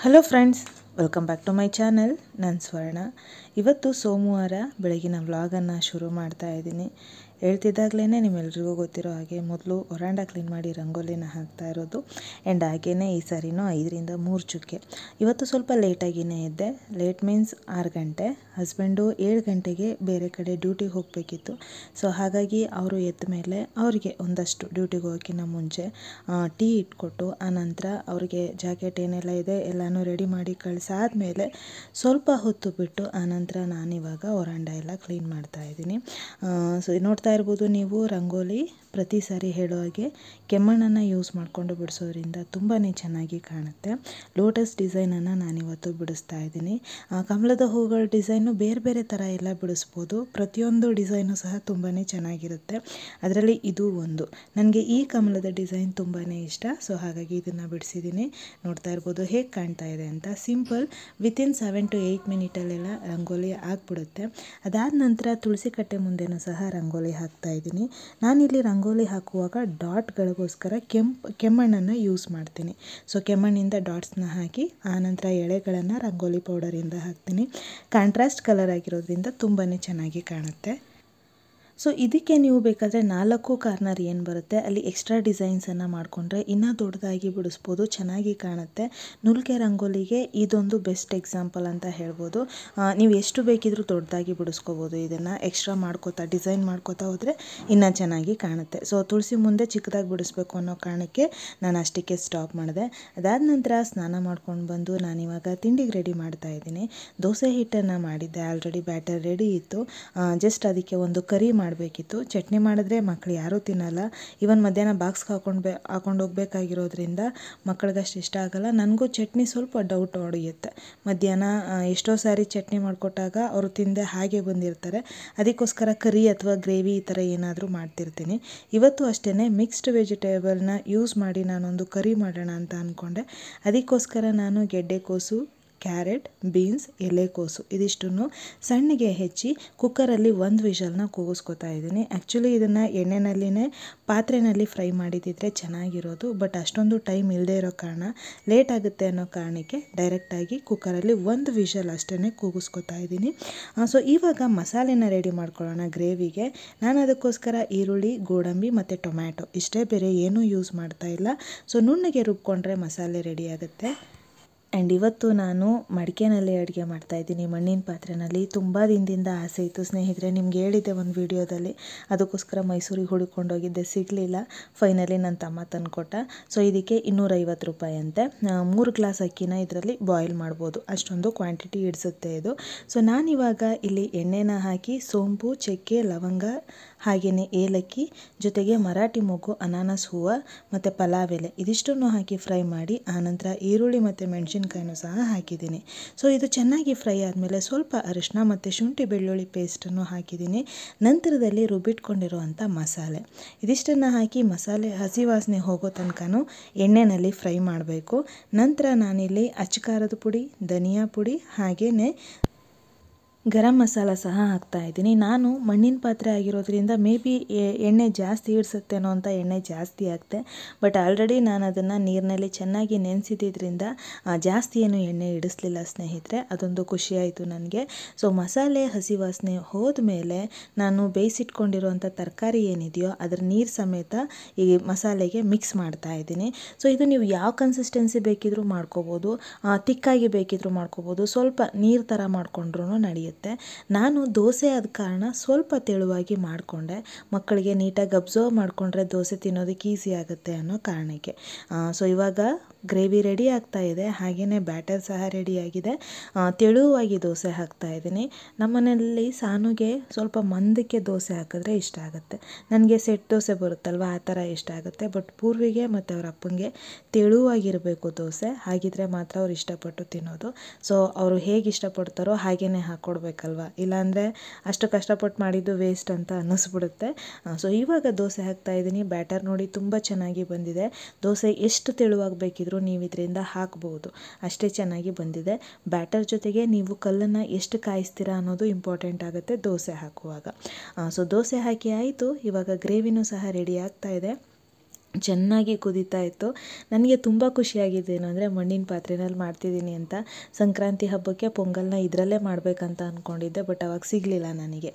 Hello friends, welcome back to my channel. ನಾನು ಸ್ವರ್ಣ. ಇವತ್ತು ಸೋಮವಾರ ಬೆಳಗಿನ ವ್ಲಾಗನ್ನು ಶುರು ಮಾಡ್ತಾ ಇದ್ದೀನಿ. ಹೇಳ್ತಿದ್ದಾಗಲೇ ನಿಮ್ಮೆಲ್ರಿಗೂ ಗೊತ್ತಿರೋ ಹಾಗೆ ಮೊದಲು ವರಾಂಡ ಕ್ಲೀನ್ ಮಾಡಿ ರಂಗೋಲಿನ ಹಾಕ್ತಾ ಇರೋದು. ಆ್ಯಂಡ್ ಹಾಗೇ ಈ ಸಾರಿನೂ 5ರಿಂದ 3 ಚುಕ್ಕೆ. ಇವತ್ತು ಸ್ವಲ್ಪ ಲೇಟಾಗಿಯೇ ಇದ್ದೆ. ಲೇಟ್ ಮೀನ್ಸ್ 6 ಗಂಟೆ. ಹಸ್ಬೆಂಡು 7 ಗಂಟೆಗೆ ಬೇರೆ ಕಡೆ ಡ್ಯೂಟಿಗೆ ಹೋಗಬೇಕಿತ್ತು. ಸೊ ಹಾಗಾಗಿ ಅವರು ಎದ್ದ ಮೇಲೆ ಅವರಿಗೆ ಒಂದಷ್ಟು ಡ್ಯೂಟಿಗೆ ಹೋಗೋಕ್ಕಿಂತ ಮುಂಚೆ ಟೀ ಇಟ್ಕೊಟ್ಟು, ಆನಂತರ ಅವ್ರಿಗೆ ಜಾಕೆಟ್ ಏನೆಲ್ಲ ಇದೆ ಎಲ್ಲನೂ ರೆಡಿ ಮಾಡಿ ಕಳಿಸಾದ್ಮೇಲೆ ಸ್ವಲ್ಪ ಹೊತ್ತು ಬಿಟ್ಟು ಆನಂತರ ನಾನಿವಾಗ ವರಾಂಡ ಎಲ್ಲ ಕ್ಲೀನ್ ಮಾಡ್ತಾ ಇದ್ದೀನಿ. ಸೊ ನೋಡ್ತಾ ಇರ್ಬೋದು ನೀವು, ರಂಗೋಲಿ ಪ್ರತಿ ಸಾರಿ ಹೇಳೋ ಹಾಗೆ ಕೆಮ್ಮಣ್ಣನ್ನು ಯೂಸ್ ಮಾಡಿಕೊಂಡು ಬಿಡಿಸೋದ್ರಿಂದ ತುಂಬಾ ಚೆನ್ನಾಗಿ ಕಾಣುತ್ತೆ. ಲೋಟಸ್ ಡಿಸೈನನ್ನು ನಾನಿವತ್ತು ಬಿಡಿಸ್ತಾ ಇದ್ದೀನಿ. ಕಮಲದ ಹೂಗಳ ಡಿಸೈನು ಬೇರೆ ಬೇರೆ ಥರ ಎಲ್ಲ ಬಿಡಿಸ್ಬೋದು. ಪ್ರತಿಯೊಂದು ಡಿಸೈನು ಸಹ ತುಂಬಾ ಚೆನ್ನಾಗಿರುತ್ತೆ. ಅದರಲ್ಲಿ ಇದು ಒಂದು. ನನಗೆ ಈ ಕಮಲದ ಡಿಸೈನ್ ತುಂಬಾ ಇಷ್ಟ. ಸೊ ಹಾಗಾಗಿ ಇದನ್ನು ಬಿಡಿಸಿದ್ದೀನಿ. ನೋಡ್ತಾ ಇರ್ಬೋದು ಹೇಗೆ ಕಾಣ್ತಾ ಇದೆ ಅಂತ. ಸಿಂಪಲ್, ವಿತಿನ್ 7 to 8 ಮಿನಿಟಲ್ಲೆಲ್ಲ ರಂಗೋಲಿ ಆಗಿಬಿಡುತ್ತೆ. ಅದಾದ ನಂತರ ತುಳಸಿ ಕಟ್ಟೆ ಮುಂದೆನೂ ಸಹ ರಂಗೋಲಿ ಹಾಕ್ತಾ ಇದ್ದೀನಿ. ನಾನಿಲ್ಲಿ ರಂಗೋಲಿ ಹಾಕುವಾಗ ಡಾಟ್ಗಳಿಗೋಸ್ಕರ ಕೆಮ್ಮಣ್ಣನ್ನು ಯೂಸ್ ಮಾಡ್ತೀನಿ. ಸೊ ಕೆಮ್ಮಣ್ಣಿಂದ ಡಾಟ್ಸ್ನ ಹಾಕಿ ಆನಂತರ ಎಳೆಗಳನ್ನು ರಂಗೋಲಿ ಪೌಡರಿಂದ ಹಾಕ್ತೀನಿ. ಕಾಂಟ್ರಾಸ್ಟ್ ಕಲರ್ ಆಗಿರೋದ್ರಿಂದ ತುಂಬಾ ಚೆನ್ನಾಗಿ ಕಾಣುತ್ತೆ. ಸೊ ಇದಕ್ಕೆ ನೀವು ಬೇಕಾದರೆ 4 ಕಾರ್ನರ್ ಏನು ಬರುತ್ತೆ ಅಲ್ಲಿ ಎಕ್ಸ್ಟ್ರಾ ಡಿಸೈನ್ಸನ್ನು ಮಾಡಿಕೊಂಡ್ರೆ ಇನ್ನೂ ದೊಡ್ಡದಾಗಿ ಬಿಡಿಸ್ಬೋದು, ಚೆನ್ನಾಗಿ ಕಾಣುತ್ತೆ. ನುಲ್ಕೆ ರಂಗೋಲಿಗೆ ಇದೊಂದು ಬೆಸ್ಟ್ ಎಕ್ಸಾಂಪಲ್ ಅಂತ ಹೇಳ್ಬೋದು. ನೀವು ಎಷ್ಟು ಬೇಕಿದ್ರೂ ದೊಡ್ಡದಾಗಿ ಬಿಡಿಸ್ಕೋಬೋದು. ಇದನ್ನು ಎಕ್ಸ್ಟ್ರಾ ಡಿಸೈನ್ ಮಾಡ್ಕೋತಾ ಹೋದರೆ ಇನ್ನೂ ಚೆನ್ನಾಗಿ ಕಾಣುತ್ತೆ. ಸೊ ತುಳಸಿ ಮುಂದೆ ಚಿಕ್ಕದಾಗಿ ಬಿಡಿಸ್ಬೇಕು ಅನ್ನೋ ಕಾರಣಕ್ಕೆ ನಾನು ಅಷ್ಟಕ್ಕೆ ಸ್ಟಾಪ್ ಮಾಡಿದೆ. ಅದಾದ ನಂತರ ಸ್ನಾನ ಮಾಡ್ಕೊಂಡು ಬಂದು ನಾನಿವಾಗ ತಿಂಡಿಗೆ ರೆಡಿ ಮಾಡ್ತಾ ಇದ್ದೀನಿ. ದೋಸೆ ಹಿಟ್ಟನ್ನು ಮಾಡಿದ್ದೆ, ಆಲ್ರೆಡಿ ಬ್ಯಾಟರ್ ರೆಡಿ ಇತ್ತು. ಜಸ್ಟ್ ಅದಕ್ಕೆ ಒಂದು ಕರಿ ಮಾಡಬೇಕಿತ್ತು. ಚಟ್ನಿ ಮಾಡಿದ್ರೆ ಮಕ್ಕಳು ಯಾರೂ ತಿನ್ನಲ್ಲ. ಇವನ್ ಮಧ್ಯಾಹ್ನ ಬಾಕ್ಸ್ಗೆ ಹಾಕೊಂಡು ಹೋಗ್ಬೇಕಾಗಿರೋದ್ರಿಂದ ಮಕ್ಕಳಿಗಷ್ಟು ಇಷ್ಟ ಆಗಲ್ಲ. ನನಗೂ ಚಟ್ನಿ ಸ್ವಲ್ಪ ಡೌಟ್ ಹೊಡೆಯುತ್ತೆ. ಮಧ್ಯಾಹ್ನ ಎಷ್ಟೋ ಸಾರಿ ಚಟ್ನಿ ಮಾಡಿಕೊಟ್ಟಾಗ ಅವರು ತಿಂದೆ ಹಾಗೆ ಬಂದಿರ್ತಾರೆ. ಅದಕ್ಕೋಸ್ಕರ ಕರಿ ಅಥವಾ ಗ್ರೇವಿ ಈ ಥರ ಏನಾದರೂ ಮಾಡ್ತಿರ್ತೀನಿ. ಇವತ್ತು ಅಷ್ಟೇ ಮಿಕ್ಸ್ಡ್ ವೆಜಿಟೇಬಲ್ನ ಯೂಸ್ ಮಾಡಿ ನಾನೊಂದು ಕರಿ ಮಾಡೋಣ ಅಂತ ಅಂದ್ಕೊಂಡೆ. ಅದಕ್ಕೋಸ್ಕರ ನಾನು ಗೆಡ್ಡೆಕೋಸು, ಕ್ಯಾರೆಟ್, ಬೀನ್ಸ್, ಎಲೆಕೋಸು ಇದಿಷ್ಟನ್ನು ಸಣ್ಣಗೆ ಹೆಚ್ಚಿ ಕುಕ್ಕರಲ್ಲಿ 1 ವಿಷಲ್ನ ಕೂಗಿಸ್ಕೊತಾ ಇದ್ದೀನಿ. ಆ್ಯಕ್ಚುಲಿ ಇದನ್ನು ಎಣ್ಣೆನಲ್ಲಿನೇ ಪಾತ್ರೆಯಲ್ಲಿ ಫ್ರೈ ಮಾಡಿದ್ದಿದ್ರೆ ಚೆನ್ನಾಗಿರೋದು. ಬಟ್ ಅಷ್ಟೊಂದು ಟೈಮ್ ಇಲ್ಲದೆ ಇರೋ ಕಾರಣ, ಲೇಟ್ ಆಗುತ್ತೆ ಅನ್ನೋ ಕಾರಣಕ್ಕೆ ಡೈರೆಕ್ಟಾಗಿ ಕುಕ್ಕರಲ್ಲಿ 1 ವಿಷಲ್ ಅಷ್ಟೇ ಕೂಗಿಸ್ಕೊತಾ ಇದ್ದೀನಿ. ಸೊ ಇವಾಗ ಮಸಾಲೆನ ರೆಡಿ ಮಾಡ್ಕೊಳ್ಳೋಣ ಗ್ರೇವಿಗೆ. ನಾನು ಅದಕ್ಕೋಸ್ಕರ ಈರುಳ್ಳಿ, ಗೋಡಂಬಿ ಮತ್ತು ಟೊಮ್ಯಾಟೊ ಇಷ್ಟೇ, ಬೇರೆ ಏನೂ ಯೂಸ್ ಮಾಡ್ತಾ ಇಲ್ಲ. ಸೊ ನುಣ್ಣಗೆ ರುಬ್ಕೊಂಡ್ರೆ ಮಸಾಲೆ ರೆಡಿ ಆಗುತ್ತೆ. ಆ್ಯಂಡ್ ಇವತ್ತು ನಾನು ಮಡಿಕೆನಲ್ಲಿ ಅಡುಗೆ ಮಾಡ್ತಾಯಿದ್ದೀನಿ, ಮಣ್ಣಿನ ಪಾತ್ರೆಯಲ್ಲಿ. ತುಂಬ ದಿನದಿಂದ ಆಸೆ ಇತ್ತು ಸ್ನೇಹಿತರೆ, ನಿಮ್ಗೆ ಹೇಳಿದ್ದೆ ಒಂದು ವಿಡಿಯೋದಲ್ಲಿ. ಅದಕ್ಕೋಸ್ಕರ ಮೈಸೂರಿಗೆ ಹುಡುಕೊಂಡೋಗಿದ್ದೆ, ಸಿಗಲಿಲ್ಲ. ಫೈನಲಿ ನನ್ನ ತಮ್ಮ ತಂದುಕೊಟ್ಟ. ಸೊ ಇದಕ್ಕೆ 250 ರೂಪಾಯಿ ಅಂತೆ. 3 ಗ್ಲಾಸ್ ಅಕ್ಕಿನ ಇದರಲ್ಲಿ ಬಾಯ್ಲ್ ಮಾಡ್ಬೋದು, ಅಷ್ಟೊಂದು ಕ್ವಾಂಟಿಟಿ ಹಿಡಿಸುತ್ತೆ ಇದು. ಸೊ ನಾನಿವಾಗ ಇಲ್ಲಿ ಎಣ್ಣೆನ ಹಾಕಿ ಸೋಂಪು, ಚಕ್ಕೆ, ಲವಂಗ, ಹಾಗೆಯೇ ಏಲಕ್ಕಿ, ಜೊತೆಗೆ ಮರಾಠಿ ಮೊಗ್ಗು, ಅನಾನಸ್ ಹೂವು ಮತ್ತು ಪಲಾವ್ ಎಲೆ ಇದಿಷ್ಟನ್ನು ಹಾಕಿ ಫ್ರೈ ಮಾಡಿ ಆನಂತರ ಈರುಳ್ಳಿ ಮತ್ತು ಮೆಣಸಿನ್ಕಾಯಿನೂ ಸಹ ಹಾಕಿದ್ದೀನಿ. ಸೊ ಇದು ಚೆನ್ನಾಗಿ ಫ್ರೈ ಆದಮೇಲೆ ಸ್ವಲ್ಪ ಅರಿಶಿನ ಮತ್ತು ಶುಂಠಿ ಬೆಳ್ಳುಳ್ಳಿ ಪೇಸ್ಟನ್ನು ಹಾಕಿದ್ದೀನಿ. ನಂತರದಲ್ಲಿ ರುಬ್ಬಿಟ್ಕೊಂಡಿರುವಂಥ ಮಸಾಲೆ ಇದಿಷ್ಟನ್ನು ಹಾಕಿ ಮಸಾಲೆ ಹಸಿ ವಾಸನೆ ಹೋಗೋ ತನಕನೂ ಎಣ್ಣೆಯಲ್ಲಿ ಫ್ರೈ ಮಾಡಬೇಕು. ನಂತರ ನಾನಿಲ್ಲಿ ಅಚ್ಚಕಾರದ ಪುಡಿ, ಧನಿಯಾ ಪುಡಿ, ಹಾಗೆಯೇ ಗರಂ ಮಸಾಲ ಸಹ ಹಾಕ್ತಾಯಿದ್ದೀನಿ. ನಾನು ಮಣ್ಣಿನ ಪಾತ್ರೆ ಆಗಿರೋದ್ರಿಂದ ಮೇ ಬಿ ಎಣ್ಣೆ ಜಾಸ್ತಿ ಹಿಡಿಸುತ್ತೇನೋ ಅಂತ ಎಣ್ಣೆ ಜಾಸ್ತಿ ಹಾಕ್ತೆ. ಬಟ್ ಆಲ್ರೆಡಿ ನಾನು ಅದನ್ನು ನೀರಿನಲ್ಲಿ ಚೆನ್ನಾಗಿ ನೆನೆಸಿದ್ರಿಂದ ಜಾಸ್ತಿ ಏನು ಎಣ್ಣೆ ಹಿಡಿಸ್ಲಿಲ್ಲ ಸ್ನೇಹಿತರೆ. ಅದೊಂದು ಖುಷಿಯಾಯಿತು ನನಗೆ. ಸೊ ಮಸಾಲೆ ಹಸಿ ವಾಸನೆ ಹೋದ್ಮೇಲೆ ನಾನು ಬೇಯಿಸಿಟ್ಕೊಂಡಿರುವಂಥ ತರಕಾರಿ ಏನಿದೆಯೋ ಅದರ ನೀರು ಸಮೇತ ಈ ಮಸಾಲೆಗೆ ಮಿಕ್ಸ್ ಮಾಡ್ತಾ ಇದ್ದೀನಿ. ಸೊ ಇದು ನೀವು ಯಾವ ಕನ್ಸಿಸ್ಟೆನ್ಸಿ ಬೇಕಿದ್ರೂ ಮಾಡ್ಕೋಬೋದು, ತಿಕ್ಕಾಗಿ ಬೇಕಿದ್ರೂ ಮಾಡ್ಕೋಬೋದು, ಸ್ವಲ್ಪ ನೀರು ಥರ ಮಾಡ್ಕೊಂಡ್ರೂ ನಡೆಯುತ್ತೆ. ನಾನು ದೋಸೆ ಆದ ಕಾರಣ ಸ್ವಲ್ಪ ತೆಳುವಾಗಿ ಮಾಡಿಕೊಂಡೆ. ಮಕ್ಕಳಿಗೆ ನೀಟಾಗಿ ಅಬ್ಸರ್ವ್ ಮಾಡಿಕೊಂಡ್ರೆ ದೋಸೆ ತಿನ್ನೋದಕ್ಕೆ ಈಸಿ ಆಗುತ್ತೆ ಅನ್ನೋ ಕಾರಣಕ್ಕೆ. ಸೊ ಇವಾಗ ಗ್ರೇವಿ ರೆಡಿ ಆಗ್ತಾ ಇದೆ, ಹಾಗೆಯೇ ಬ್ಯಾಟರ್ ಸಹ ರೆಡಿಯಾಗಿದೆ. ತೆಳುವಾಗಿ ದೋಸೆ ಹಾಕ್ತಾ ಇದ್ದೀನಿ. ನಮ್ಮನೆಯಲ್ಲಿ ಸಾನುಗೆ ಸ್ವಲ್ಪ ಮಂದಕ್ಕೆ ದೋಸೆ ಹಾಕಿದ್ರೆ ಇಷ್ಟ ಆಗುತ್ತೆ. ನನಗೆ ಸೆಟ್ ದೋಸೆ ಬರುತ್ತಲ್ವ, ಆ ಥರ ಇಷ್ಟ ಆಗುತ್ತೆ. ಬಟ್ ಪೂರ್ವಿಗೆ ಮತ್ತು ಅವ್ರ ಅಪ್ಪಂಗೆ ತೆಳುವಾಗಿರಬೇಕು ದೋಸೆ, ಹಾಗಿದ್ರೆ ಮಾತ್ರ ಅವ್ರು ಇಷ್ಟಪಟ್ಟು ತಿನ್ನೋದು. ಸೊ ಅವರು ಹೇಗೆ ಇಷ್ಟಪಡ್ತಾರೋ ಹಾಗೆಯೇ ಹಾಕ್ಕೊಡ್ಬೇಕಲ್ವ, ಇಲ್ಲಾಂದರೆ ಅಷ್ಟು ಕಷ್ಟಪಟ್ಟು ಮಾಡಿದ್ದು ವೇಸ್ಟ್ ಅಂತ ಅನ್ನಿಸ್ಬಿಡುತ್ತೆ. ಸೊ ಇವಾಗ ದೋಸೆ ಹಾಕ್ತಾ ಇದ್ದೀನಿ. ಬ್ಯಾಟರ್ ನೋಡಿ ತುಂಬ ಚೆನ್ನಾಗಿ ಬಂದಿದೆ. ದೋಸೆ ಎಷ್ಟು ತೆಳುವಾಗಿ ಬೇಕಿದ್ರೂ ನೀವು ಇದರಿಂದ ಹಾಕ್ಬೋದು, ಅಷ್ಟೇ ಚೆನ್ನಾಗಿ ಬಂದಿದೆ. ಬ್ಯಾಟರ್ ಜೊತೆಗೆ ನೀವು ಕಲ್ಲನ್ನು ಎಷ್ಟು ಕಾಯಿಸ್ತೀರಾ ಅನ್ನೋದು ಇಂಪಾರ್ಟೆಂಟ್ ಆಗುತ್ತೆ ದೋಸೆ ಹಾಕುವಾಗ. ಸೊ ದೋಸೆ ಹಾಕಿ ಆಯಿತು. ಇವಾಗ ಗ್ರೇವಿನೂ ಸಹ ರೆಡಿ ಆಗ್ತಾ ಇದೆ. ಚೆನ್ನಾಗಿ ಕುದೀತಾ ಇತ್ತು. ನನಗೆ ತುಂಬ ಖುಷಿಯಾಗಿದ್ದೇನು ಅಂದರೆ ಮಣ್ಣಿನ ಪಾತ್ರೆಯಲ್ಲಿ ಮಾಡ್ತಿದ್ದೀನಿ ಅಂತ. ಸಂಕ್ರಾಂತಿ ಹಬ್ಬಕ್ಕೆ ಪೊಂಗಲ್ನ ಇದರಲ್ಲೇ ಮಾಡಬೇಕಂತ ಅಂದ್ಕೊಂಡಿದ್ದೆ, ಬಟ್ ಅವಾಗ ಸಿಗಲಿಲ್ಲ ನನಗೆ.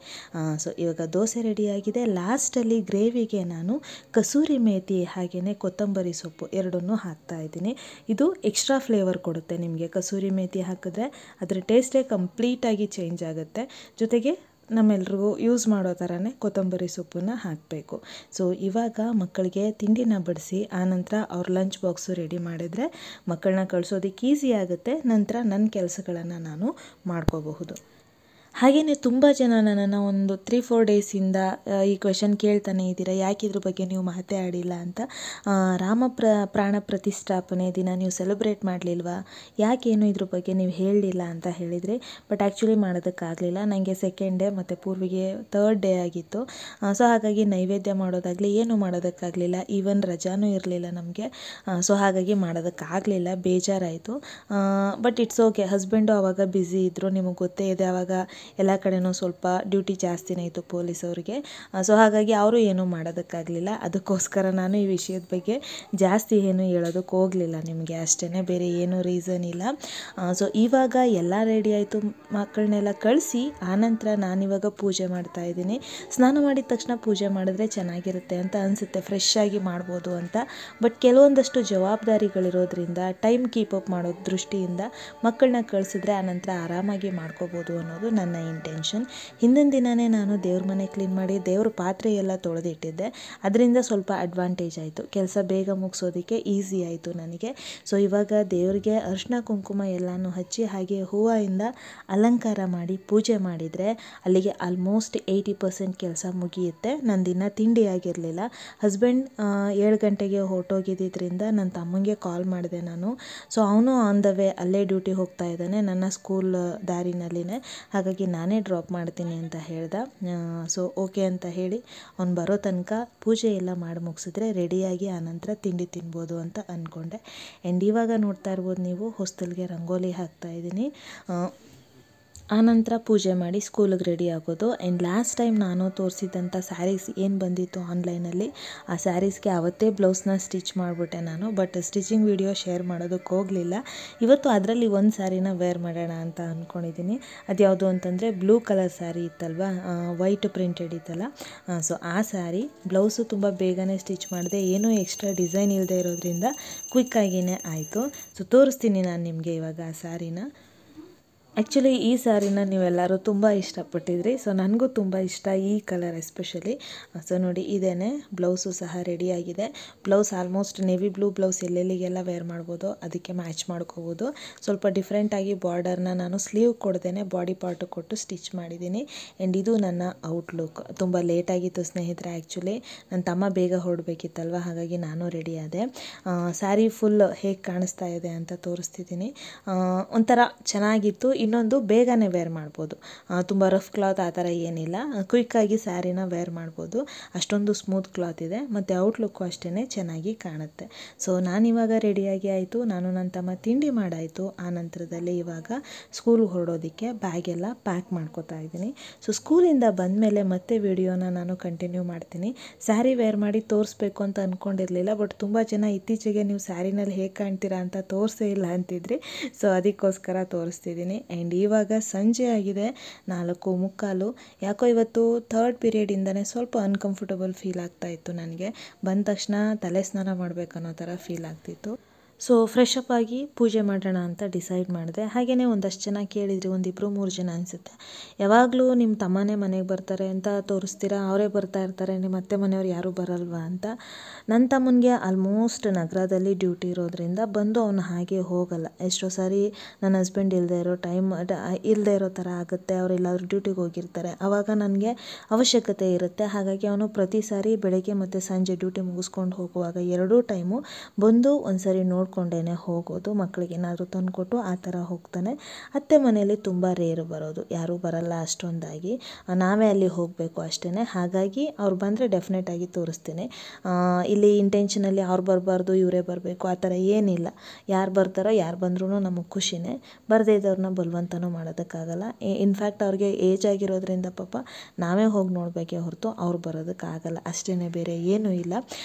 ಸೊ ಇವಾಗ ದೋಸೆ ರೆಡಿಯಾಗಿದೆ. ಲಾಸ್ಟಲ್ಲಿ ಗ್ರೇವಿಗೆ ನಾನು ಕಸೂರಿ ಮೇಥಿ ಹಾಗೆಯೇ ಕೊತ್ತಂಬರಿ ಸೊಪ್ಪು ಎರಡನ್ನೂ ಹಾಕ್ತಾಯಿದ್ದೀನಿ. ಇದು ಎಕ್ಸ್ಟ್ರಾ ಫ್ಲೇವರ್ ಕೊಡುತ್ತೆ ನಿಮಗೆ. ಕಸೂರಿ ಮೇಥಿ ಹಾಕಿದ್ರೆ ಅದರ ಟೇಸ್ಟೇ ಕಂಪ್ಲೀಟಾಗಿ ಚೇಂಜ್ ಆಗುತ್ತೆ. ಜೊತೆಗೆ ನಮ್ಮೆಲ್ರಿಗೂ ಯೂಸ್ ಮಾಡೋ ಥರನೇ ಕೊತ್ತಂಬರಿ ಸೊಪ್ಪನ್ನು ಹಾಕಬೇಕು. ಸೊ ಇವಾಗ ಮಕ್ಕಳಿಗೆ ತಿಂಡಿನ ಬಡಿಸಿ ಆನಂತರ ಅವ್ರ ಲಂಚ್ ಬಾಕ್ಸು ರೆಡಿ ಮಾಡಿದರೆ ಮಕ್ಕಳನ್ನ ಕಳಿಸೋದಕ್ಕೆ ಈಸಿ ಆಗುತ್ತೆ. ನಂತರ ನನ್ನ ಕೆಲಸಗಳನ್ನು ನಾನು ಮಾಡ್ಕೋಬಹುದು. ಹಾಗೆಯೇ ತುಂಬ ಜನ ನನ್ನನ್ನು ಒಂದು 3-4 ಡೇಸಿಂದ ಈ ಕ್ವೆಶನ್ ಕೇಳ್ತಾನೆ ಇದ್ದೀರಾ, ಯಾಕೆ ಇದ್ರ ಬಗ್ಗೆ ನೀವು ಮಾತಾಡಿಲ್ಲ ಅಂತ. ಪ್ರಾಣ ಪ್ರತಿಷ್ಠಾಪನೆ ದಿನ ನೀವು ಸೆಲೆಬ್ರೇಟ್ ಮಾಡಲಿಲ್ವಾ, ಯಾಕೇನು ಇದ್ರ ಬಗ್ಗೆ ನೀವು ಹೇಳಲಿಲ್ಲ ಅಂತ ಹೇಳಿದರೆ. ಬಟ್ ಆ್ಯಕ್ಚುಲಿ ಮಾಡೋದಕ್ಕಾಗಲಿಲ್ಲ. ನನಗೆ 2nd ಡೇ ಮತ್ತು ಪೂರ್ವಿಗೆ 3rd ಡೇ ಆಗಿತ್ತು. ಸೊ ಹಾಗಾಗಿ ನೈವೇದ್ಯ ಮಾಡೋದಾಗಲಿ ಏನೂ ಮಾಡೋದಕ್ಕಾಗಲಿಲ್ಲ. ಈವನ್ ರಜಾನೂ ಇರಲಿಲ್ಲ ನಮಗೆ. ಸೊ ಹಾಗಾಗಿ ಮಾಡೋದಕ್ಕಾಗಲಿಲ್ಲ, ಬೇಜಾರಾಯಿತು. But it's okay. ಹಸ್ಬೆಂಡು ಆವಾಗ ಬ್ಯುಸಿ ಇದ್ದರು, ನಿಮಗೆ ಗೊತ್ತೇ ಇದೆ. ಆವಾಗ ಎಲ್ಲ ಕಡೆನೂ ಸ್ವಲ್ಪ ಡ್ಯೂಟಿ ಜಾಸ್ತಿನೇ ಇತ್ತು ಪೊಲೀಸವ್ರಿಗೆ. ಸೊ ಹಾಗಾಗಿ ಅವರು ಏನೂ ಮಾಡೋದಕ್ಕಾಗಲಿಲ್ಲ. ಅದಕ್ಕೋಸ್ಕರ ನಾನು ಈ ವಿಷಯದ ಬಗ್ಗೆ ಜಾಸ್ತಿ ಏನು ಹೇಳೋದಕ್ಕೆ ಹೋಗಲಿಲ್ಲ ನಿಮಗೆ, ಅಷ್ಟೇ, ಬೇರೆ ಏನೂ ರೀಸನ್ ಇಲ್ಲ. ಸೊ ಇವಾಗ ಎಲ್ಲ ರೆಡಿ ಆಯಿತು, ಮಕ್ಕಳನ್ನೆಲ್ಲ ಕಳಿಸಿ ಆನಂತರ ನಾನಿವಾಗ ಪೂಜೆ ಮಾಡ್ತಾಯಿದ್ದೀನಿ. ಸ್ನಾನ ಮಾಡಿದ ತಕ್ಷಣ ಪೂಜೆ ಮಾಡಿದ್ರೆ ಚೆನ್ನಾಗಿರುತ್ತೆ ಅಂತ ಅನಿಸುತ್ತೆ, ಫ್ರೆಶ್ ಆಗಿ ಮಾಡ್ಬೋದು ಅಂತ. ಬಟ್ ಕೆಲವೊಂದಷ್ಟು ಜವಾಬ್ದಾರಿಗಳಿರೋದ್ರಿಂದ ಟೈಮ್ ಕೀಪ್ ಅಪ್ ಮಾಡೋ ದೃಷ್ಟಿಯಿಂದ ಮಕ್ಕಳನ್ನ ಕಳಿಸಿದ್ರೆ ಆನಂತರ ಆರಾಮಾಗಿ ಮಾಡ್ಕೋಬೋದು ಅನ್ನೋದು ನನ್ನ ಇಂಟೆನ್ಷನ್. ಹಿಂದಿನ ದಿನವೇ ನಾನು ದೇವ್ರ ಮನೆ ಕ್ಲೀನ್ ಮಾಡಿ ದೇವ್ರ ಪಾತ್ರೆ ಎಲ್ಲ ತೊಳೆದಿಟ್ಟಿದ್ದೆ. ಅದರಿಂದ ಸ್ವಲ್ಪ ಅಡ್ವಾಂಟೇಜ್ ಆಯಿತು, ಕೆಲಸ ಬೇಗ ಮುಗಿಸೋದಕ್ಕೆ ಈಸಿ ಆಯಿತು ನನಗೆ. ಸೊ ಇವಾಗ ದೇವರಿಗೆ ಅರಿಶಿನ ಕುಂಕುಮ ಎಲ್ಲನೂ ಹಚ್ಚಿ ಹಾಗೆ ಹೂವಿಂದ ಅಲಂಕಾರ ಮಾಡಿ ಪೂಜೆ ಮಾಡಿದರೆ ಅಲ್ಲಿಗೆ ಆಲ್ಮೋಸ್ಟ್ 80% ಕೆಲಸ ಮುಗಿಯುತ್ತೆ. ನನ್ನ ದಿನ ತಿಂಡಿ ಆಗಿರಲಿಲ್ಲ. ಹಸ್ಬೆಂಡ್ 7 ಗಂಟೆಗೆ ಹೊರಟೋಗಿದ್ದರಿಂದ ನನ್ನ ತಮ್ಮಂಗೆ ಕಾಲ್ ಮಾಡಿದೆ ನಾನು. ಸೊ ಅವನು ಆನ್ ದ ವೇ ಅಲ್ಲೇ ಡ್ಯೂಟಿ ಹೋಗ್ತಾ ಇದ್ದಾನೆ, ನನ್ನ ಸ್ಕೂಲ್ ದಾರಿನಲ್ಲಿನೇ. ಹಾಗಾಗಿ ನಾನೇ ಡ್ರಾಪ್ ಮಾಡ್ತೀನಿ ಅಂತ ಹೇಳ್ದೆ. ಸೊ ಓಕೆ ಅಂತ ಹೇಳಿ ಅವ್ನು ಬರೋ ತನಕ ಪೂಜೆ ಎಲ್ಲ ಮಾಡಿ ಮುಗಿಸಿದ್ರೆ ರೆಡಿಯಾಗಿ ಆನಂತರ ತಿಂಡಿ ತಿನ್ಬೋದು ಅಂತ ಅಂದ್ಕೊಂಡೆ. ಆ್ಯಂಡ್ ಇವಾಗ ನೋಡ್ತಾ ಇರ್ಬೋದು ನೀವು, ಹೊಸ್ತಲಿಗೆ ರಂಗೋಲಿ ಹಾಕ್ತಾಯಿದ್ದೀನಿ. ಆನಂತರ ಪೂಜೆ ಮಾಡಿ ಸ್ಕೂಲಿಗೆ ರೆಡಿ ಆಗೋದು. ಆ್ಯಂಡ್ ಲಾಸ್ಟ್ ಟೈಮ್ ನಾನು ತೋರಿಸಿದಂಥ ಸ್ಯಾರೀಸ್ ಏನು ಬಂದಿತ್ತು ಆನ್ಲೈನಲ್ಲಿ, ಆ ಸ್ಯಾರೀಸ್ಗೆ ಅವತ್ತೇ ಬ್ಲೌಸ್ನ ಸ್ಟಿಚ್ ಮಾಡಿಬಿಟ್ಟೆ ನಾನು. ಬಟ್ ಸ್ಟಿಚಿಂಗ್ ವಿಡಿಯೋ ಶೇರ್ ಮಾಡೋದಕ್ಕೆ ಹೋಗಲಿಲ್ಲ. ಇವತ್ತು ಅದರಲ್ಲಿ ಒಂದು ಸ್ಯಾರಿನ ವೇರ್ ಮಾಡೋಣ ಅಂತ ಅಂದ್ಕೊಂಡಿದ್ದೀನಿ. ಅದು ಯಾವುದು ಅಂತಂದರೆ ಬ್ಲೂ ಕಲರ್ ಸ್ಯಾರಿ ಇತ್ತಲ್ವ, ವೈಟ್ ಪ್ರಿಂಟೆಡ್ ಇತ್ತಲ್ಲ. ಸೊ ಆ ಸ್ಯಾರಿ ಬ್ಲೌಸು ತುಂಬ ಬೇಗನೆ ಸ್ಟಿಚ್ ಮಾಡಿದೆ, ಏನೂ ಎಕ್ಸ್ಟ್ರಾ ಡಿಸೈನ್ ಇಲ್ಲದೆ ಇರೋದ್ರಿಂದ ಕ್ವಿಕ್ಕಾಗಿಯೇ ಆಯಿತು. ಸೊ ತೋರಿಸ್ತೀನಿ ನಾನು ನಿಮಗೆ ಇವಾಗ ಆ ಸ್ಯಾರಿನ. ಆ್ಯಕ್ಚುಲಿ ಈ ಸ್ಯಾರಿನ ನೀವೆಲ್ಲರೂ ತುಂಬ ಇಷ್ಟಪಟ್ಟಿದ್ರಿ. ಸೊ ನನಗೂ ತುಂಬ ಇಷ್ಟ ಈ ಕಲರ್ ಎಸ್ಪೆಷಲಿ. ಸೊ ನೋಡಿ ಇದೇನೆ ಬ್ಲೌಸು ಸಹ ರೆಡಿಯಾಗಿದೆ. Blouse almost navy blue blouse ಎಲ್ಲೆಲ್ಲಿಗೆಲ್ಲ ವೇರ್ ಮಾಡ್ಬೋದು ಅದಕ್ಕೆ ಮ್ಯಾಚ್ ಮಾಡ್ಕೋಬೋದು. ಸ್ವಲ್ಪ ಡಿಫ್ರೆಂಟಾಗಿ ಬಾರ್ಡರ್ನ ನಾನು ಸ್ಲೀವ್ ಕೊಡ್ದೇನೆ ಬಾಡಿ ಪಾರ್ಟು ಕೊಟ್ಟು ಸ್ಟಿಚ್ ಮಾಡಿದ್ದೀನಿ. ಆ್ಯಂಡ್ ಇದು ನನ್ನ ಔಟ್ಲುಕ್. ತುಂಬ ಲೇಟಾಗಿತ್ತು ಸ್ನೇಹಿತರೆ. ಆ್ಯಕ್ಚುಲಿ ನನ್ನ ತಮ್ಮ ಬೇಗ ಹೊರಡಬೇಕಿತ್ತಲ್ವ, ಹಾಗಾಗಿ ನಾನು ರೆಡಿ ಆದೆ. ಸ್ಯಾರಿ ಫುಲ್ ಹೇಗೆ ಕಾಣಿಸ್ತಾ ಇದೆ ಅಂತ ತೋರಿಸ್ತಿದ್ದೀನಿ. ಒಂಥರ ಚೆನ್ನಾಗಿತ್ತು. ಇನ್ನೊಂದು ಬೇಗನೆ ವೇರ್ ಮಾಡ್ಬೋದು, ತುಂಬ ರಫ್ ಕ್ಲಾತ್ ಆ ಥರ ಏನಿಲ್ಲ, ಕ್ವಿಕ್ಕಾಗಿ ಸ್ಯಾರಿನ ವೇರ್ ಮಾಡ್ಬೋದು. ಅಷ್ಟೊಂದು ಸ್ಮೂತ್ ಕ್ಲಾತ್ ಇದೆ ಮತ್ತು ಔಟ್ಲುಕ್ಕು ಅಷ್ಟೇ ಚೆನ್ನಾಗಿ ಕಾಣುತ್ತೆ. ಸೊ ನಾನಿವಾಗ ರೆಡಿಯಾಗಿ ಆಯಿತು, ನಾನು ನನ್ನ ತಮ್ಮ ತಿಂಡಿ ಮಾಡಾಯಿತು. ಆ ನಂತರದಲ್ಲಿ ಇವಾಗ ಸ್ಕೂಲ್ಗೆ ಹೊರಡೋದಕ್ಕೆ ಬ್ಯಾಗೆಲ್ಲ ಪ್ಯಾಕ್ ಮಾಡ್ಕೋತಾ ಇದ್ದೀನಿ. ಸೊ ಸ್ಕೂಲಿಂದ ಬಂದಮೇಲೆ ಮತ್ತೆ ವಿಡಿಯೋನ ನಾನು ಕಂಟಿನ್ಯೂ ಮಾಡ್ತೀನಿ. ಸ್ಯಾರಿ ವೇರ್ ಮಾಡಿ ತೋರಿಸ್ಬೇಕು ಅಂತ ಅಂದ್ಕೊಂಡಿರಲಿಲ್ಲ, ಬಟ್ ತುಂಬ ಜನ ಇತ್ತೀಚೆಗೆ ನೀವು ಸ್ಯಾರಿನಲ್ಲಿ ಹೇಗೆ ಕಾಣ್ತೀರಾ ಅಂತ ತೋರಿಸೇ ಇಲ್ಲ ಅಂತಿದ್ರಿ. ಸೊ ಅದಕ್ಕೋಸ್ಕರ ತೋರಿಸ್ತಿದ್ದೀನಿ. ಆ್ಯಂಡ್ ಇವಾಗ ಸಂಜೆ ಆಗಿದೆ 4:45. ಯಾಕೋ ಇವತ್ತು 3rd ಪೀರಿಯಡಿಂದನೇ ಸ್ವಲ್ಪ ಅನ್ಕಂಫರ್ಟಬಲ್ ಫೀಲ್ ಆಗ್ತಾಯಿತ್ತು ನನಗೆ. ಬಂದ ತಕ್ಷಣ ತಲೆ ಸ್ನಾನ ಮಾಡಬೇಕನ್ನೋ ಥರ ಫೀಲ್ ಆಗ್ತಿತ್ತು. ಸೊ ಫ್ರೆಶ್ ಅಪ್ ಆಗಿ ಪೂಜೆ ಮಾಡೋಣ ಅಂತ ಡಿಸೈಡ್ ಮಾಡಿದೆ. ಹಾಗೆಯೇ ಒಂದಷ್ಟು ಜನ ಕೇಳಿದ್ರಿ, 1-2-3 ಜನ ಅನಿಸುತ್ತೆ, ಯಾವಾಗಲೂ ನಿಮ್ಮ ತಮ್ಮನೇ ಮನೆಗೆ ಬರ್ತಾರೆ ಅಂತ ತೋರಿಸ್ತೀರಾ, ಅವರೇ ಬರ್ತಾ ಇರ್ತಾರೆ, ನಿಮ್ಮ ಅತ್ತೆ ಮನೆಯವ್ರು ಯಾರೂ ಬರಲ್ವಾ ಅಂತ. ನನ್ನ ತಮ್ಮನಿಗೆ ಆಲ್ಮೋಸ್ಟ್ ನಗರದಲ್ಲಿ ಡ್ಯೂಟಿ ಇರೋದ್ರಿಂದ ಬಂದು ಅವನು ಹಾಗೆ ಹೋಗಲ್ಲ. ಎಷ್ಟೋ ಸಾರಿ ನನ್ನ ಹಸ್ಬೆಂಡ್ ಇಲ್ಲದೆ ಇರೋ ಥರ ಆಗುತ್ತೆ. ಅವರೆಲ್ಲಾದ್ರೂ ಡ್ಯೂಟಿಗೆ ಹೋಗಿರ್ತಾರೆ, ಆವಾಗ ನನಗೆ ಅವಶ್ಯಕತೆ ಇರುತ್ತೆ. ಹಾಗಾಗಿ ಅವನು ಪ್ರತಿ ಸಾರಿ ಬೆಳಗ್ಗೆ ಮತ್ತು ಸಂಜೆ ಡ್ಯೂಟಿ ಮುಗಿಸ್ಕೊಂಡು ಹೋಗುವಾಗ ಎರಡೂ ಟೈಮು ಬಂದು ಒಂದು ಸಾರಿ ನೋಡಿಕೊಂಡೇ ಹೋಗೋದು, ಮಕ್ಕಳಿಗೆ ಏನಾದರೂ ತಂದುಕೊಟ್ಟು ಆ ಥರ ಹೋಗ್ತಾನೆ. ಅತ್ತೆ ಮನೆಯಲ್ಲಿ ತುಂಬ ರೇರು ಬರೋದು, ಯಾರೂ ಬರಲ್ಲ ಅಷ್ಟೊಂದಾಗಿ, ನಾವೇ ಅಲ್ಲಿ ಹೋಗಬೇಕು ಅಷ್ಟೇ. ಹಾಗಾಗಿ ಅವ್ರು ಬಂದರೆ ಡೆಫಿನೆಟಾಗಿ ತೋರಿಸ್ತೀನಿ. ಇಲ್ಲಿ ಇಂಟೆನ್ಷನಲ್ಲಿ ಅವ್ರು ಬರಬಾರ್ದು ಇವರೇ ಬರಬೇಕು ಆ ಥರ ಏನಿಲ್ಲ. ಯಾರು ಬರ್ತಾರೋ ಯಾರು ಬಂದ್ರೂ ನಮಗೆ ಖುಷಿನೇ. ಬರದೇ ಇದ್ದವ್ರನ್ನ ಬಲವಂತನೂ ಮಾಡೋದಕ್ಕಾಗಲ್ಲ. ಇನ್ಫ್ಯಾಕ್ಟ್ ಅವ್ರಿಗೆ ಏಜ್ ಆಗಿರೋದ್ರಿಂದ ಪಾಪ ನಾವೇ ಹೋಗಿ ನೋಡಬೇಕೇ ಹೊರತು ಅವ್ರು ಬರೋದಕ್ಕಾಗಲ್ಲ ಅಷ್ಟೇ, ಬೇರೆ ಏನೂ ಇಲ್ಲ.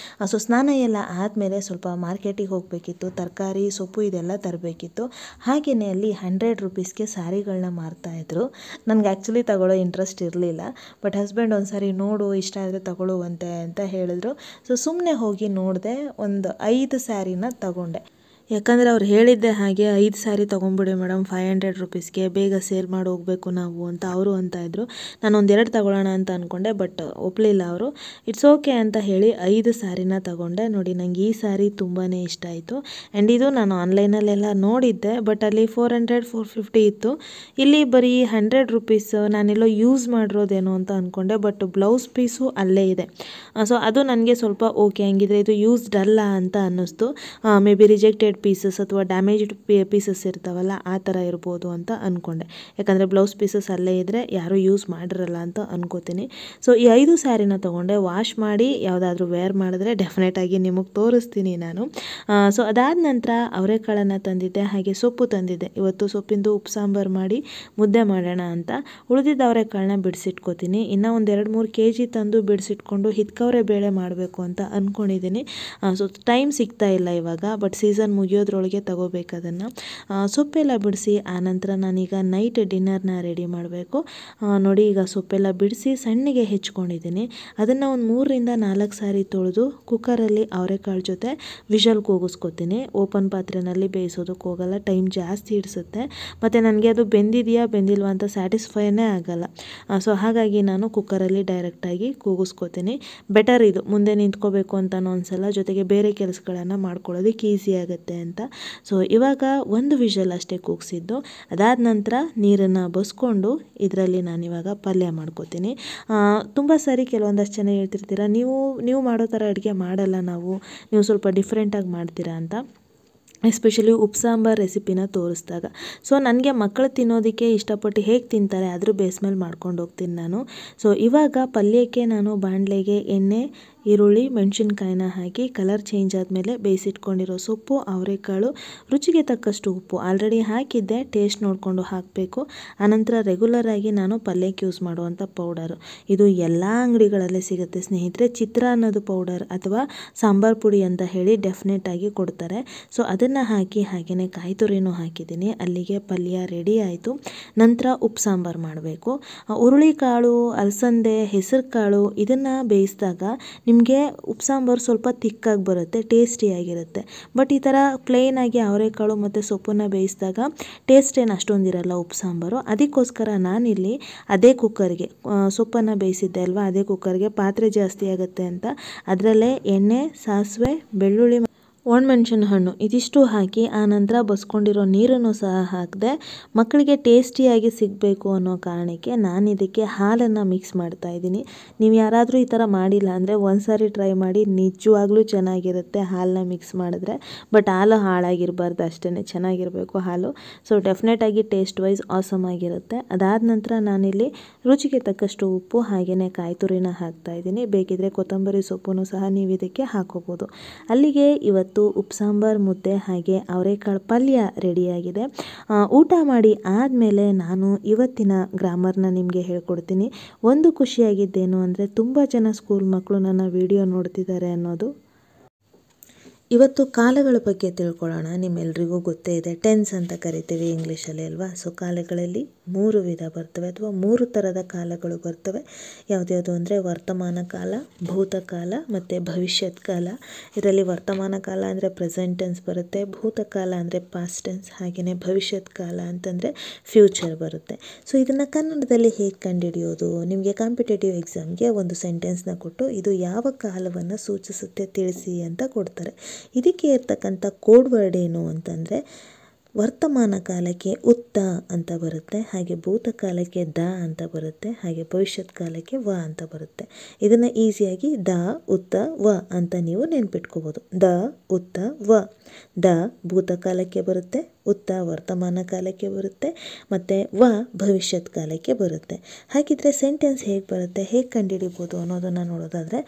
ಸೊ ಸ್ನಾನ ಎಲ್ಲ ಆದಮೇಲೆ ಸ್ವಲ್ಪ ಮಾರ್ಕೆಟಿಗೆ ಹೋಗಬೇಕಿತ್ತು, ತರಕಾರಿ ಸೊಪ್ಪು ಇದೆಲ್ಲ ತರಬೇಕಿತ್ತು. ಹಾಗೆಯೇ ಅಲ್ಲಿ 100 ರೂಪೀಸ್ಗೆ ಸ್ಯಾರಿಗಳನ್ನ ಮಾರ್ತಾಯಿದ್ರು. ನನಗೆ ಆ್ಯಕ್ಚುಲಿ ತಗೊಳ್ಳೋ ಇಂಟ್ರೆಸ್ಟ್ ಇರಲಿಲ್ಲ, ಬಟ್ ಹಸ್ಬೆಂಡ್ ಒಂದು ಸಾರಿ ನೋಡು ಇಷ್ಟ ಆದರೆ ತಗೊಳ್ಳುವಂತೆ ಅಂತ ಹೇಳಿದ್ರು. ಸೊ ಸುಮ್ಮನೆ ಹೋಗಿ ನೋಡಿದೆ, ಒಂದು 5 ಸ್ಯಾರಿನ ತಗೊಂಡೆ. ಯಾಕಂದರೆ ಅವ್ರು ಹೇಳಿದ್ದೆ ಹಾಗೆ 5 ಸ್ಯಾರಿ ತೊಗೊಂಬಿಡಿ ಮೇಡಮ್ 500 ರೂಪೀಸ್ಗೆ, ಬೇಗ ಸೇಲ್ ಮಾಡಿ ಹೋಗಬೇಕು ನಾವು ಅಂತ ಅವರು ಅಂತ ಇದ್ದರು. ನಾನು 1-2 ತಗೊಳ್ಳೋಣ ಅಂತ ಅಂದ್ಕೊಂಡೆ, ಬಟ್ ಒಪ್ಪಲಿಲ್ಲ ಅವರು. ಇಟ್ಸ್ ಓಕೆ ಅಂತ ಹೇಳಿ 5 ಸ್ಯಾರಿನ ತಗೊಂಡೆ. ನೋಡಿ ನನಗೆ ಈ ಸ್ಯಾರಿ ತುಂಬಾ ಇಷ್ಟ ಆಯಿತು. ಆ್ಯಂಡ್ ಇದು ನಾನು ಆನ್ಲೈನಲ್ಲೆಲ್ಲ ನೋಡಿದ್ದೆ, ಬಟ್ ಅಲ್ಲಿ 400-450 ಇತ್ತು. ಇಲ್ಲಿ ಬರೀ 100 ರೂಪೀಸ್, ನಾನೆಲ್ಲೋ ಯೂಸ್ ಮಾಡಿರೋದೇನೋ ಅಂತ ಅಂದ್ಕೊಂಡೆ, ಬಟ್ ಬ್ಲೌಸ್ ಪೀಸು ಅಲ್ಲೇ ಇದೆ. ಸೊ ಅದು ನನಗೆ ಸ್ವಲ್ಪ ಓಕೆ, ಹಂಗಿದ್ರೆ ಇದು ಯೂಸ್ಡ್ ಅಲ್ಲ ಅಂತ ಅನ್ನಿಸ್ತು. ಮೇ ಬಿ ರಿಜೆಕ್ಟೆಡ್ ಪೀಸಸ್ ಅಥವಾ ಡ್ಯಾಮೇಜ್ಡ್ ಪೀಸಸ್ ಇರ್ತಾವಲ್ಲ ಆ ಥರ ಇರ್ಬೋದು ಅಂತ ಅಂದ್ಕೊಂಡೆ. ಯಾಕಂದರೆ ಬ್ಲೌಸ್ ಪೀಸಸ್ ಅಲ್ಲೇ ಇದ್ದರೆ ಯಾರೂ ಯೂಸ್ ಮಾಡಿರಲ್ಲ ಅಂತ ಅನ್ಕೋತೀನಿ. ಸೊ ಈ 5 ಸ್ಯಾರಿನ ತೊಗೊಂಡೆ. ವಾಶ್ ಮಾಡಿ ಯಾವುದಾದ್ರೂ ವೇರ್ ಮಾಡಿದ್ರೆ ಡೆಫಿನೆಟಾಗಿ ನಿಮಗೆ ತೋರಿಸ್ತೀನಿ ನಾನು. ಸೊ ಅದಾದ ನಂತರ ಅವರೆಕಾಳನ್ನು ತಂದಿದ್ದೆ, ಹಾಗೆ ಸೊಪ್ಪು ತಂದಿದ್ದೆ. ಇವತ್ತು ಸೊಪ್ಪಿಂದು ಉಪ್ಪು ಸಾಂಬಾರು ಮಾಡಿ ಮುದ್ದೆ ಮಾಡೋಣ ಅಂತ. ಉಳಿದಿದ್ದ ಅವರೆಕಾಳನ್ನ ಬಿಡಿಸಿಟ್ಕೋತೀನಿ. ಇನ್ನೂ ಒಂದು 2-3 kg ತಂದು ಬಿಡಿಸಿಟ್ಕೊಂಡು ಹಿತ್ಕವರೆ ಬೇಳೆ ಮಾಡಬೇಕು ಅಂತ ಅಂದ್ಕೊಂಡಿದ್ದೀನಿ. ಸೊ ಟೈಮ್ ಸಿಗ್ತಾ ಇಲ್ಲ ಇವಾಗ, ಬಟ್ ಸೀಸನ್ ಮುಗಿಯೋದ್ರೊಳಗೆ ತಗೋಬೇಕು ಅದನ್ನು. ಸೊಪ್ಪೆಲ್ಲ ಬಿಡಿಸಿ ಆನಂತರ ನಾನೀಗ ನೈಟ್ ಡಿನ್ನರ್ನ ರೆಡಿ ಮಾಡಬೇಕು. ನೋಡಿ ಈಗ ಸೊಪ್ಪೆಲ್ಲ ಬಿಡಿಸಿ ಸಣ್ಣಗೆ ಹೆಚ್ಕೊಂಡಿದ್ದೀನಿ. ಅದನ್ನು ಒಂದು 3-4 ಸಾರಿ ತೊಳೆದು ಕುಕ್ಕರಲ್ಲಿ ಅವರೆಕಾಳು ಜೊತೆ ವಿಷಲ್ ಕೂಗಿಸ್ಕೊತೀನಿ. ಓಪನ್ ಪಾತ್ರೆಯಲ್ಲಿ ಬೇಯಿಸೋದಕ್ಕೆ ಹೋಗಲ್ಲ, ಟೈಮ್ ಜಾಸ್ತಿ ಹಿಡಿಸುತ್ತೆ. ಮತ್ತು ನನಗೆ ಅದು ಬೆಂದಿದೆಯಾ ಬೆಂದಿಲ್ವಾ ಅಂತ ಸ್ಯಾಟಿಸ್ಫೈನೇ ಆಗಲ್ಲ. ಸೊ ಹಾಗಾಗಿ ನಾನು ಕುಕ್ಕರಲ್ಲಿ ಡೈರೆಕ್ಟಾಗಿ ಕೂಗಿಸ್ಕೊತೀನಿ. ಬೆಟರ್ ಇದು, ಮುಂದೆ ನಿಂತ್ಕೋಬೇಕು ಅಂತಲೂ ಅನಿಸಲ್ಲ, ಜೊತೆಗೆ ಬೇರೆ ಕೆಲಸಗಳನ್ನು ಮಾಡ್ಕೊಳ್ಳೋದಕ್ಕೆ ಈಸಿ ಆಗುತ್ತೆ ಅಂತ. ಸೊ ಇವಾಗ ಒಂದು ವಿಷಲ್ ಅಷ್ಟೇ ಕೂಗಿಸಿದ್ದು. ಅದಾದ ನಂತರ ನೀರನ್ನು ಬಸ್ಕೊಂಡು ಇದರಲ್ಲಿ ನಾನಿವಾಗ ಪಲ್ಯ ಮಾಡ್ಕೋತೀನಿ. ತುಂಬ ಸಾರಿ ಕೆಲವೊಂದಷ್ಟು ಜನ ಹೇಳ್ತಿರ್ತೀರ, ನೀವು ಮಾಡೋ ಥರ ಅಡುಗೆ ಮಾಡಲ್ಲ ನೀವು ಸ್ವಲ್ಪ ಡಿಫ್ರೆಂಟಾಗಿ ಮಾಡ್ತೀರಾ ಅಂತ, ಎಸ್ಪೆಷಲಿ ಉಪ್ಪು ಸಾಂಬಾರು ರೆಸಿಪಿನ ತೋರಿಸಿದಾಗ. ಸೊ ನನಗೆ ಮಕ್ಕಳು ತಿನ್ನೋದಕ್ಕೆ ಇಷ್ಟಪಟ್ಟು ಹೇಗೆ ತಿಂತಾರೆ ಅದ್ರ ಬೇಸ್ ಮೇಲೆ ಮಾಡ್ಕೊಂಡು ಹೋಗ್ತೀನಿ ನಾನು. ಸೊ ಇವಾಗ ಪಲ್ಯಕ್ಕೆ ನಾನು ಬಾಣಲೆಗೆ ಎಣ್ಣೆ, ಈರುಳ್ಳಿ, ಮೆಣಸಿನ್ಕಾಯಿನ ಹಾಕಿ ಕಲರ್ ಚೇಂಜ್ ಆದಮೇಲೆ ಬೇಯಿಸಿಟ್ಕೊಂಡಿರೋ ಸೊಪ್ಪು, ಅವರೆಕಾಳು, ರುಚಿಗೆ ತಕ್ಕಷ್ಟು ಉಪ್ಪು ಆಲ್ರೆಡಿ ಹಾಕಿದ್ದೆ, ಟೇಸ್ಟ್ ನೋಡಿಕೊಂಡು ಹಾಕಬೇಕು. ಆನಂತರ ರೆಗ್ಯುಲರಾಗಿ ನಾನು ಪಲ್ಯಕ್ಕೆ ಯೂಸ್ ಮಾಡುವಂಥ ಪೌಡರು, ಇದು ಎಲ್ಲ ಅಂಗಡಿಗಳಲ್ಲೇ ಸಿಗುತ್ತೆ ಸ್ನೇಹಿತರೆ. ಚಿತ್ರಾನ್ನದ ಪೌಡರ್ ಅಥವಾ ಸಾಂಬಾರು ಪುಡಿ ಅಂತ ಹೇಳಿ ಡೆಫಿನೆಟಾಗಿ ಕೊಡ್ತಾರೆ. ಸೊ ಅದನ್ನು ಹಾಕಿ ಹಾಗೆಯೇ ಕಾಯಿ ತುರಿನೂ ಹಾಕಿದ್ದೀನಿ. ಅಲ್ಲಿಗೆ ಪಲ್ಯ ರೆಡಿ ಆಯಿತು. ನಂತರ ಉಪ್ಪು ಸಾಂಬಾರು ಮಾಡಬೇಕು. ಹುರುಳಿಕಾಳು, ಅಲಸಂದೆ, ಹೆಸರು ಕಾಳು ಇದನ್ನು ಬೇಯಿಸಿದಾಗ ನಿಮಗೆ ಉಪ್ಪು ಸಾಂಬಾರು ಸ್ವಲ್ಪ ತಿಕ್ಕಾಗಿ ಬರುತ್ತೆ, ಟೇಸ್ಟಿಯಾಗಿರುತ್ತೆ. ಬಟ್ ಈ ಥರ ಪ್ಲೇನಾಗಿ ಅವರೆಕಾಳು ಮತ್ತು ಸೊಪ್ಪನ್ನು ಬೇಯಿಸಿದಾಗ ಟೇಸ್ಟ್ ಏನು ಅಷ್ಟೊಂದಿರಲ್ಲ ಉಪ್ಪು ಸಾಂಬಾರು. ಅದಕ್ಕೋಸ್ಕರ ನಾನಿಲ್ಲಿ ಅದೇ ಕುಕ್ಕರ್ಗೆ ಸೊಪ್ಪನ್ನು ಬೇಯಿಸಿದ್ದೆ ಅಲ್ವಾ, ಅದೇ ಕುಕ್ಕರ್ಗೆ ಪಾತ್ರೆ ಜಾಸ್ತಿ ಆಗುತ್ತೆ ಅಂತ ಅದರಲ್ಲೇ ಎಣ್ಣೆ, ಸಾಸಿವೆ, ಬೆಳ್ಳುಳ್ಳಿ, ಒಣಮೆಣಸಿನ ಹಣ್ಣು ಇದಿಷ್ಟು ಹಾಕಿ ಆನಂತರ ಬಸ್ಕೊಂಡಿರೋ ನೀರನ್ನು ಸಹ ಹಾಕಿದೆ. ಮಕ್ಕಳಿಗೆ ಟೇಸ್ಟಿಯಾಗಿ ಸಿಗಬೇಕು ಅನ್ನೋ ಕಾರಣಕ್ಕೆ ನಾನು ಇದಕ್ಕೆ ಹಾಲನ್ನು ಮಿಕ್ಸ್ ಮಾಡ್ತಾಯಿದ್ದೀನಿ. ನೀವು ಯಾರಾದರೂ ಈ ಥರ ಮಾಡಿಲ್ಲ ಅಂದರೆ ಒಂದು ಸಾರಿ ಟ್ರೈ ಮಾಡಿ, ನಿಜವಾಗ್ಲೂ ಚೆನ್ನಾಗಿರುತ್ತೆ ಹಾಲನ್ನ ಮಿಕ್ಸ್ ಮಾಡಿದ್ರೆ. ಬಟ್ ಹಾಲು ಹಾಳಾಗಿರಬಾರ್ದು ಅಷ್ಟೇ, ಚೆನ್ನಾಗಿರಬೇಕು ಹಾಲು. ಸೊ ಡೆಫಿನೆಟಾಗಿ ಟೇಸ್ಟ್ ವೈಸ್ ಆಸಮ್ ಆಗಿರುತ್ತೆ. ಅದಾದ ನಂತರ ನಾನಿಲ್ಲಿ ರುಚಿಗೆ ತಕ್ಕಷ್ಟು ಉಪ್ಪು ಹಾಗೆಯೇ ಕಾಯಿ ತುರಿನ ಹಾಕ್ತಾಯಿದ್ದೀನಿ. ಬೇಕಿದ್ರೆ ಕೊತ್ತಂಬರಿ ಸೊಪ್ಪನ್ನು ಸಹ ನೀವು ಇದಕ್ಕೆ ಹಾಕೋಬೋದು. ಅಲ್ಲಿಗೆ ಇವತ್ತು ಉಪ್ಪು ಸಾಂಬಾರು, ಮುದ್ದೆ ಹಾಗೆ ಅವರೆಕಾಳು ಪಲ್ಯ ರೆಡಿಯಾಗಿದೆ. ಊಟ ಮಾಡಿ ಆದಮೇಲೆ ನಾನು ಇವತ್ತಿನ ಗ್ರಾಮರ್ನ ನಿಮಗೆ ಹೇಳ್ಕೊಡ್ತೀನಿ. ಒಂದು ಖುಷಿಯಾಗಿದ್ದೇನು ಅಂದರೆ ತುಂಬ ಜನ ಸ್ಕೂಲ್ ಮಕ್ಕಳು ನನ್ನ ವಿಡಿಯೋ ನೋಡ್ತಿದ್ದಾರೆ ಅನ್ನೋದು. ಇವತ್ತು ಕಾಲಗಳ ಬಗ್ಗೆ ತಿಳ್ಕೊಳ್ಳೋಣ. ನಿಮ್ಮೆಲ್ರಿಗೂ ಗೊತ್ತೇ ಇದೆ, ಟೆನ್ಸ್ ಅಂತ ಕರಿತೀವಿ ಇಂಗ್ಲೀಷಲ್ಲಿ ಅಲ್ವಾ. ಸೊ ಕಾಲಗಳಲ್ಲಿ 3 ವಿಧ ಬರ್ತವೆ ಅಥವಾ 3 ಥರದ ಕಾಲಗಳು ಬರ್ತವೆ. ಯಾವುದ್ಯಾವುದು ಅಂದರೆ ವರ್ತಮಾನ ಕಾಲ, ಭೂತಕಾಲ ಮತ್ತು ಭವಿಷ್ಯತ್ ಕಾಲ. ಇದರಲ್ಲಿ ವರ್ತಮಾನ ಕಾಲ ಅಂದರೆ ಪ್ರೆಸೆಂಟ್ ಟೆನ್ಸ್ ಬರುತ್ತೆ, ಭೂತಕಾಲ ಅಂದರೆ ಪಾಸ್ಟ್ ಟೆನ್ಸ್, ಹಾಗೆಯೇ ಭವಿಷ್ಯತ್ ಕಾಲ ಅಂತಂದರೆ ಫ್ಯೂಚರ್ ಬರುತ್ತೆ. ಸೊ ಇದನ್ನು ಕನ್ನಡದಲ್ಲಿ ಹೇಗೆ ಕಂಡುಹಿಡಿಯೋದು? ನಿಮಗೆ ಕಾಂಪಿಟೇಟಿವ್ ಎಕ್ಸಾಮ್ಗೆ ಒಂದು ಸೆಂಟೆನ್ಸ್ನ ಕೊಟ್ಟು ಇದು ಯಾವ ಕಾಲವನ್ನು ಸೂಚಿಸುತ್ತೆ ತಿಳಿಸಿ ಅಂತ ಕೊಡ್ತಾರೆ. ಇದಕ್ಕೆ ಇರ್ತಕ್ಕಂಥ ಕೋಡ್ ವರ್ಡ್ ಏನು ಅಂತಂದರೆ ವರ್ತಮಾನ ಕಾಲಕ್ಕೆ ಉತ್ತ ಅಂತ ಬರುತ್ತೆ, ಹಾಗೆ ಭೂತಕಾಲಕ್ಕೆ ದ ಅಂತ ಬರುತ್ತೆ, ಹಾಗೆ ಭವಿಷ್ಯತ್ ಕಾಲಕ್ಕೆ ವ ಅಂತ ಬರುತ್ತೆ. ಇದನ್ನು ಈಸಿಯಾಗಿ ದ ಉತ್ತ ವ ಅಂತ ನೀವು ನೆನ್ಪಿಟ್ಕೋಬೋದು. ದ ಉತ್ತ ವ. ದ ಭೂತಕಾಲಕ್ಕೆ ಬರುತ್ತೆ, ಉತ್ತ ವರ್ತಮಾನ ಕಾಲಕ್ಕೆ ಬರುತ್ತೆ, ಮತ್ತು ವ ಭವಿಷ್ಯತ್ ಕಾಲಕ್ಕೆ ಬರುತ್ತೆ. ಹಾಗಿದ್ರೆ ಸೆಂಟೆನ್ಸ್ ಹೇಗೆ ಬರುತ್ತೆ, ಹೇಗೆ ಕಂಡುಹಿಡಿಬೋದು ಅನ್ನೋದನ್ನು ನೋಡೋದಾದರೆ,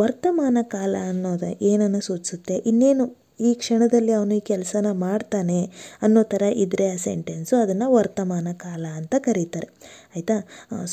ವರ್ತಮಾನ ಕಾಲ ಅನ್ನೋದು ಏನನ್ನು ಸೂಚಿಸುತ್ತೆ, ಇನ್ನೇನು ಈ ಕ್ಷಣದಲ್ಲಿ ಅವನು ಈ ಕೆಲಸನ ಮಾಡ್ತಾನೆ ಅನ್ನೋ ಥರ ಇದ್ದರೆ ಆ ಸೆಂಟೆನ್ಸು, ಅದನ್ನು ವರ್ತಮಾನ ಕಾಲ ಅಂತ ಕರೀತಾರೆ. ಆಯಿತಾ.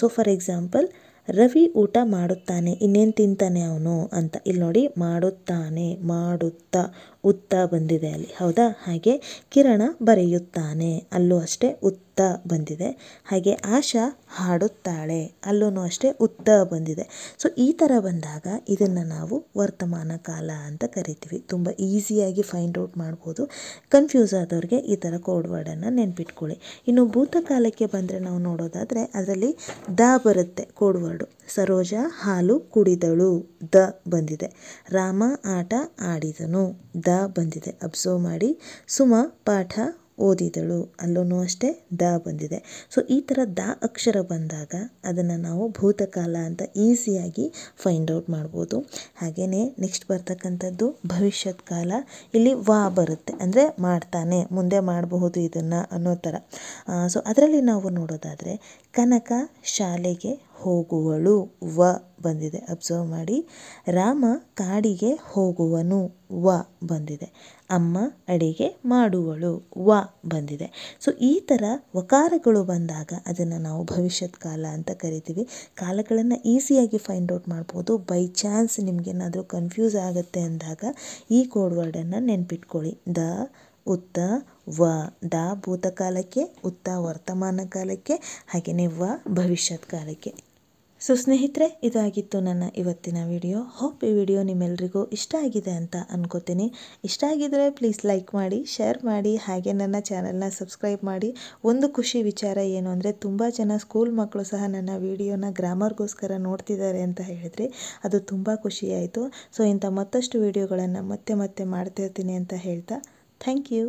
ಸೊ ಫಾರ್ ಎಕ್ಸಾಂಪಲ್, ರವಿ ಊಟ ಮಾಡುತ್ತಾನೆ, ಇನ್ನೇನು ತಿಂತಾನೆ ಅವನು ಅಂತ. ಇಲ್ಲಿ ನೋಡಿ, ಮಾಡುತ್ತಾನೆ, ಮಾಡುತ್ತಾ ಉತ್ತ ಬಂದಿದೆ ಅಲ್ಲಿ, ಹೌದಾ. ಹಾಗೆ ಕಿರಣ ಬರೆಯುತ್ತಾನೆ, ಅಲ್ಲೂ ಅಷ್ಟೇ ಉತ್ತ ಬಂದಿದೆ. ಹಾಗೆ ಆಶಾ ಹಾಡುತ್ತಾಳೆ, ಅಲ್ಲೂ ಅಷ್ಟೇ ಉತ್ತ ಬಂದಿದೆ. ಸೊ ಈ ಥರ ಬಂದಾಗ ಇದನ್ನು ನಾವು ವರ್ತಮಾನ ಕಾಲ ಅಂತ ಕರಿತೀವಿ. ತುಂಬ ಈಸಿಯಾಗಿ ಫೈಂಡ್ ಔಟ್ ಮಾಡ್ಬೋದು. ಕನ್ಫ್ಯೂಸ್ ಆದವ್ರಿಗೆ ಈ ಥರ ಕೋಡ್ ವರ್ಡನ್ನು ನೆನ್ಪಿಟ್ಕೊಳ್ಳಿ. ಇನ್ನು ಭೂತಕಾಲಕ್ಕೆ ಬಂದರೆ ನಾವು ನೋಡೋದಾದರೆ ಅದರಲ್ಲಿ ದ ಬರುತ್ತೆ ಕೋಡ್ ವರ್ಡು. ಸರೋಜ ಹಾಲು ಕುಡಿದಳು, ದ ಬಂದಿದೆ. ರಾಮ ಆಟ ಆಡಿದನು, ದ ಬಂದಿದೆ. ಅಬ್ಸರ್ವ್ ಮಾಡಿ. ಸುಮ ಪಾಠ ಓದಿದಳು, ಅಲ್ಲೂ ಅಷ್ಟೇ ದ ಬಂದಿದೆ. ಸೊ ಈ ಥರ ದ ಅಕ್ಷರ ಬಂದಾಗ ಅದನ್ನು ನಾವು ಭೂತಕಾಲ ಅಂತ ಈಸಿಯಾಗಿ ಫೈಂಡ್ ಔಟ್ ಮಾಡ್ಬೋದು. ಹಾಗೆಯೇ ನೆಕ್ಸ್ಟ್ ಬರ್ತಕ್ಕಂಥದ್ದು ಭವಿಷ್ಯತ್ ಕಾಲ. ಇಲ್ಲಿ ವ ಬರುತ್ತೆ, ಅಂದರೆ ಮಾಡ್ತಾನೆ, ಮುಂದೆ ಮಾಡಬಹುದು ಇದನ್ನು ಅನ್ನೋ ಥರ. ಸೊ ಅದರಲ್ಲಿ ನಾವು ನೋಡೋದಾದರೆ, ಕನಕ ಶಾಲೆಗೆ ಹೋಗುವಳು, ವ ಬಂದಿದೆ. ಅಬ್ಸರ್ವ್ ಮಾಡಿ. ರಾಮ ಕಾಡಿಗೆ ಹೋಗುವನು, ವ ಬಂದಿದೆ. ಅಮ್ಮ ಅಡಿಗೆ ಮಾಡುವಳು, ವ ಬಂದಿದೆ. ಸೊ ಈ ಥರ ವಕಾರಗಳು ಬಂದಾಗ ಅದನ್ನು ನಾವು ಭವಿಷ್ಯತ್ ಕಾಲ ಅಂತ ಕರಿತೀವಿ. ಕಾಲಗಳನ್ನು ಈಸಿಯಾಗಿ ಫೈಂಡ್ ಔಟ್ ಮಾಡ್ಬೋದು. ಬೈ ಚಾನ್ಸ್ ನಿಮಗೇನಾದರೂ ಕನ್ಫ್ಯೂಸ್ ಆಗುತ್ತೆ ಅಂದಾಗ ಈ ಕೋಡ್ ವರ್ಡನ್ನು ನೆನ್ಪಿಟ್ಕೊಳ್ಳಿ. ದ ಉತ್ತ ವ. ದ ಭೂತಕಾಲಕ್ಕೆ, ಉತ್ತ ವರ್ತಮಾನ ಕಾಲಕ್ಕೆ, ಹಾಗೆಯೇ ವ ಭವಿಷ್ಯತ್ ಕಾಲಕ್ಕೆ. ಸೊ ಸ್ನೇಹಿತರೆ, ಇದಾಗಿತ್ತು ನನ್ನ ಇವತ್ತಿನ ವಿಡಿಯೋ. ಹೋಪ್ ಈ ವಿಡಿಯೋ ನಿಮ್ಮೆಲ್ರಿಗೂ ಇಷ್ಟ ಆಗಿದೆ ಅಂತ ಅನ್ಕೋತೀನಿ. ಇಷ್ಟ ಆಗಿದರೆ ಪ್ಲೀಸ್ ಲೈಕ್ ಮಾಡಿ, ಶೇರ್ ಮಾಡಿ, ಹಾಗೆ ನನ್ನ ಚಾನಲ್ನ ಸಬ್ಸ್ಕ್ರೈಬ್ ಮಾಡಿ. ಒಂದು ಖುಷಿ ವಿಚಾರ ಏನು ಅಂದರೆ, ತುಂಬ ಜನ ಸ್ಕೂಲ್ ಮಕ್ಕಳು ಸಹ ನನ್ನ ವಿಡಿಯೋನ ಗ್ರಾಮರ್ಗೋಸ್ಕರ ನೋಡ್ತಿದ್ದಾರೆ ಅಂತ ಹೇಳಿದ್ರಿ. ಅದು ತುಂಬ ಖುಷಿಯಾಯಿತು. ಸೊ ಇಂಥ ಮತ್ತಷ್ಟು ವಿಡಿಯೋಗಳನ್ನು ಮತ್ತೆ ಮಾಡ್ತಾ ಇರ್ತೀನಿ ಅಂತ ಹೇಳ್ತಾ, ಥ್ಯಾಂಕ್ ಯು.